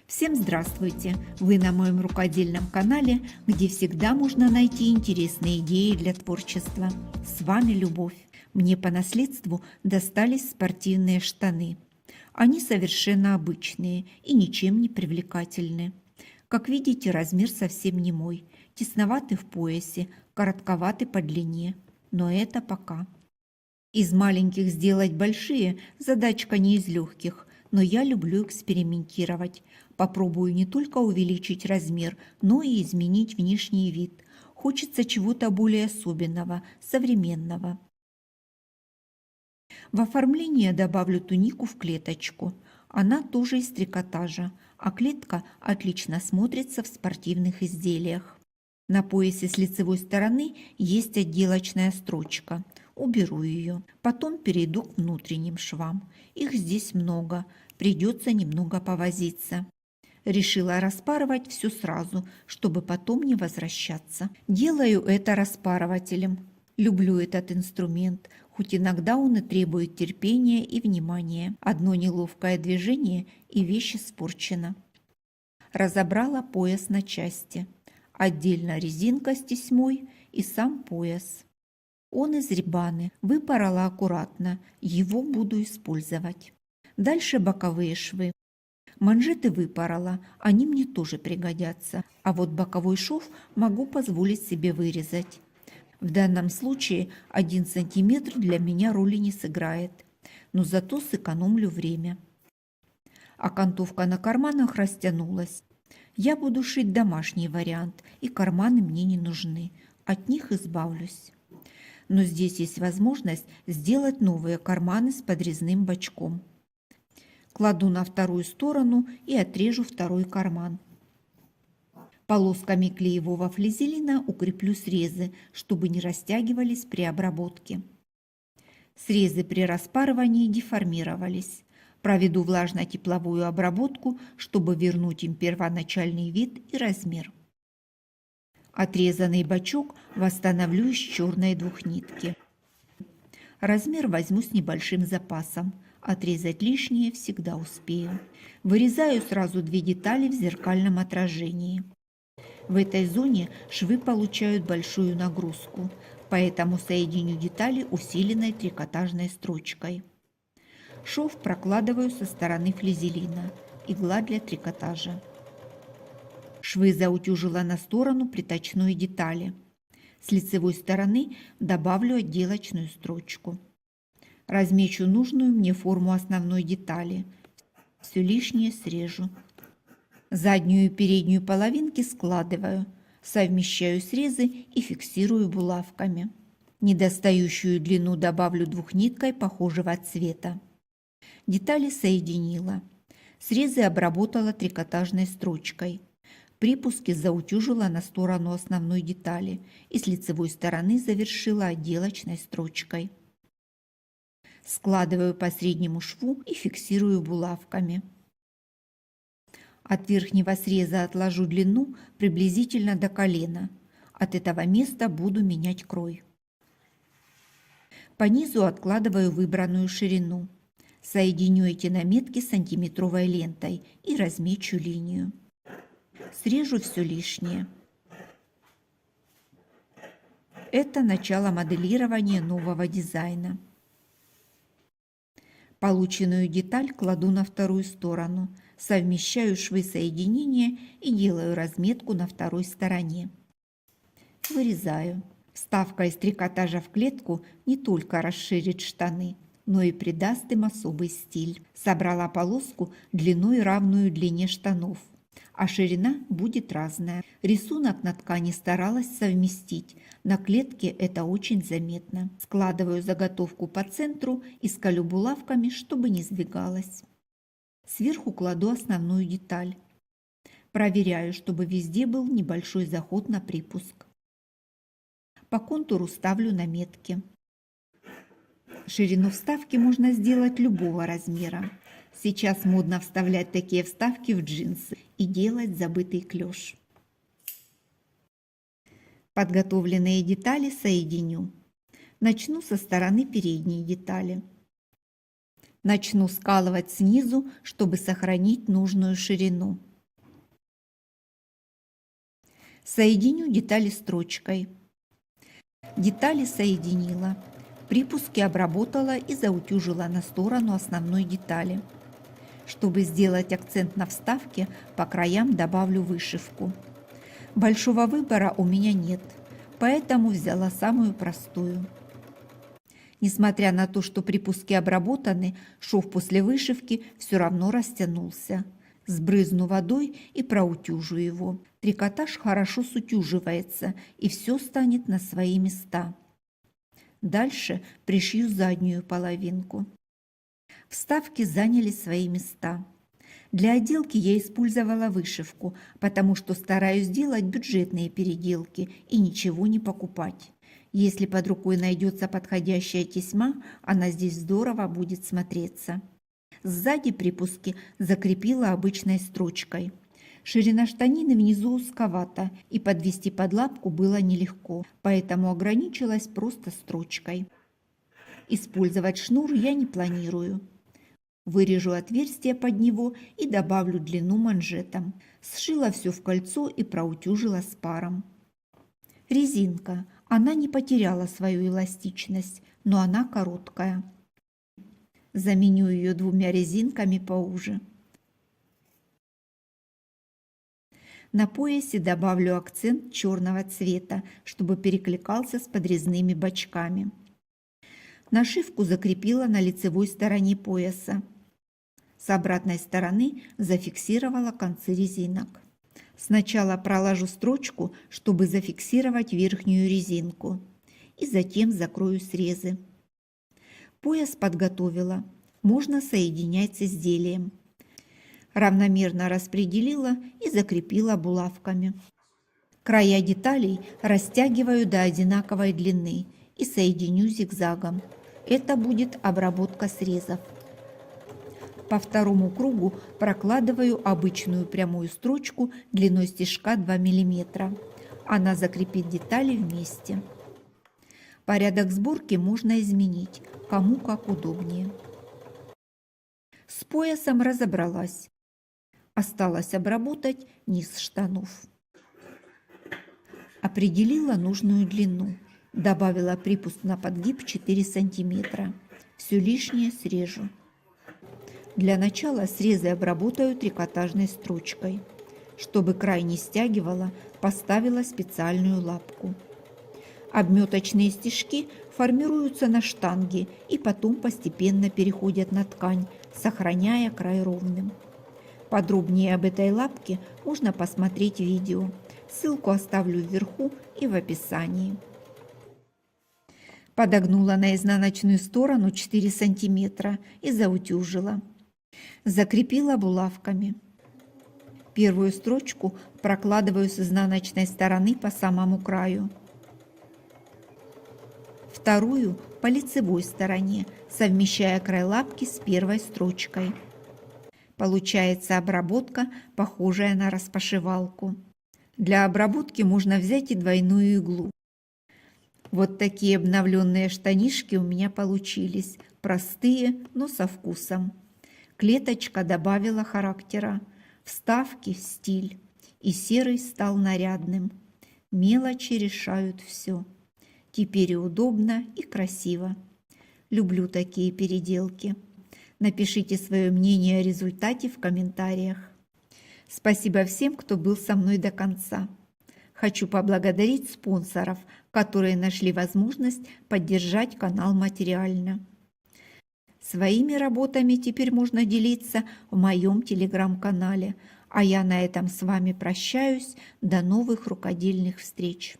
Всем здравствуйте! Вы на моем рукодельном канале, где всегда можно найти интересные идеи для творчества. С вами Любовь. Мне по наследству достались спортивные штаны. Они совершенно обычные и ничем не привлекательны. Как видите, размер совсем не мой. Тесноватый в поясе, коротковатый по длине. Но это пока. Из маленьких сделать большие – задачка не из легких, но я люблю экспериментировать. Попробую не только увеличить размер, но и изменить внешний вид. Хочется чего-то более особенного, современного. В оформление добавлю тунику в клеточку. Она тоже из трикотажа, а клетка отлично смотрится в спортивных изделиях. На поясе с лицевой стороны есть отделочная строчка. Уберу ее. Потом перейду к внутренним швам. Их здесь много. Придется немного повозиться. Решила распарывать все сразу, чтобы потом не возвращаться. Делаю это распарывателем. Люблю этот инструмент, хоть иногда он и требует терпения и внимания. Одно неловкое движение, и вещь испорчена. Разобрала пояс на части. Отдельно резинка с тесьмой и сам пояс. Он из рибаны, выпорола аккуратно, его буду использовать. Дальше боковые швы. Манжеты выпорола, они мне тоже пригодятся, а вот боковой шов могу позволить себе вырезать. В данном случае 1 сантиметр для меня роли не сыграет, но зато сэкономлю время. Окантовка на карманах растянулась. Я буду шить домашний вариант, и карманы мне не нужны, от них избавлюсь. Но здесь есть возможность сделать новые карманы с подрезным бачком. Кладу на вторую сторону и отрежу второй карман. Полосками клеевого флизелина укреплю срезы, чтобы не растягивались при обработке. Срезы при распарывании деформировались. Проведу влажно-тепловую обработку, чтобы вернуть им первоначальный вид и размер. Отрезанный бачок восстановлю из черной двухнитки. Размер возьму с небольшим запасом. Отрезать лишнее всегда успею. Вырезаю сразу 2 детали в зеркальном отражении. В этой зоне швы получают большую нагрузку, поэтому соединю детали усиленной трикотажной строчкой. Шов прокладываю со стороны флизелина. Игла для трикотажа. Швы заутюжила на сторону приточной детали. С лицевой стороны добавлю отделочную строчку. Размечу нужную мне форму основной детали. Все лишнее срежу. Заднюю и переднюю половинки складываю. Совмещаю срезы и фиксирую булавками. Недостающую длину добавлю двухниткой похожего цвета. Детали соединила. Срезы обработала трикотажной строчкой. Припуски заутюжила на сторону основной детали и с лицевой стороны завершила отделочной строчкой. Складываю по среднему шву и фиксирую булавками. От верхнего среза отложу длину приблизительно до колена. От этого места буду менять крой. По низу откладываю выбранную ширину. Соединю эти наметки сантиметровой лентой и размечу линию. Срежу все лишнее. Это начало моделирования нового дизайна. Полученную деталь кладу на вторую сторону, совмещаю швы соединения и делаю разметку на второй стороне. Вырезаю. Вставка из трикотажа в клетку не только расширит штаны, но и придаст им особый стиль. Собрала полоску длиной равную длине штанов, а ширина будет разная. Рисунок на ткани старалась совместить. На клетке это очень заметно. Складываю заготовку по центру и сколю булавками, чтобы не сдвигалась. Сверху кладу основную деталь. Проверяю, чтобы везде был небольшой заход на припуск. По контуру ставлю наметки. Ширину вставки можно сделать любого размера. Сейчас модно вставлять такие вставки в джинсы и делать забытый клеш. Подготовленные детали соединю. Начну со стороны передней детали. Начну скалывать снизу, чтобы сохранить нужную ширину. Соединю детали строчкой. Детали соединила. Припуски обработала и заутюжила на сторону основной детали. Чтобы сделать акцент на вставке, по краям добавлю вышивку. Большого выбора у меня нет, поэтому взяла самую простую. Несмотря на то, что припуски обработаны, шов после вышивки все равно растянулся. Сбрызну водой и проутюжу его. Трикотаж хорошо сутюживается, и все станет на свои места. Дальше пришью заднюю половинку. Вставки заняли свои места. Для отделки я использовала вышивку, потому что стараюсь делать бюджетные переделки и ничего не покупать. Если под рукой найдется подходящая тесьма, она здесь здорово будет смотреться. Сзади припуски закрепила обычной строчкой. Ширина штанины внизу узковата, и подвести под лапку было нелегко, поэтому ограничилась просто строчкой. Использовать шнур я не планирую. Вырежу отверстие под него и добавлю длину манжетам. Сшила все в кольцо и проутюжила с паром. Резинка. Она не потеряла свою эластичность, но она короткая. Заменю ее 2 резинками поуже. На поясе добавлю акцент черного цвета, чтобы перекликался с подрезными бочками. Нашивку закрепила на лицевой стороне пояса. С обратной стороны зафиксировала концы резинок. Сначала проложу строчку, чтобы зафиксировать верхнюю резинку, и затем закрою срезы. Пояс подготовила, можно соединять с изделием. Равномерно распределила и закрепила булавками. Края деталей растягиваю до одинаковой длины и соединю зигзагом. Это будет обработка срезов. По второму кругу прокладываю обычную прямую строчку длиной стежка 2 мм. Она закрепит детали вместе. Порядок сборки можно изменить, кому как удобнее. С поясом разобралась. Осталось обработать низ штанов. Определила нужную длину. Добавила припуск на подгиб 4 см. Все лишнее срежу. Для начала срезы обработаю трикотажной строчкой. Чтобы край не стягивала, поставила специальную лапку. Обметочные стежки формируются на штанге и потом постепенно переходят на ткань, сохраняя край ровным. Подробнее об этой лапке можно посмотреть видео. Ссылку оставлю вверху и в описании. Подогнула на изнаночную сторону 4 см и заутюжила. Закрепила булавками. Первую строчку прокладываю с изнаночной стороны по самому краю. Вторую по лицевой стороне, совмещая край лапки с первой строчкой. Получается обработка, похожая на распашивалку. Для обработки можно взять и двойную иглу. Вот такие обновленные штанишки у меня получились, простые, но со вкусом. Клеточка добавила характера, вставки в стиль, и серый стал нарядным. Мелочи решают все. Теперь и удобно, и красиво. Люблю такие переделки. Напишите свое мнение о результате в комментариях. Спасибо всем, кто был со мной до конца. Хочу поблагодарить спонсоров, которые нашли возможность поддержать канал материально. Своими работами теперь можно делиться в моем телеграм-канале, а я на этом с вами прощаюсь. До новых рукодельных встреч!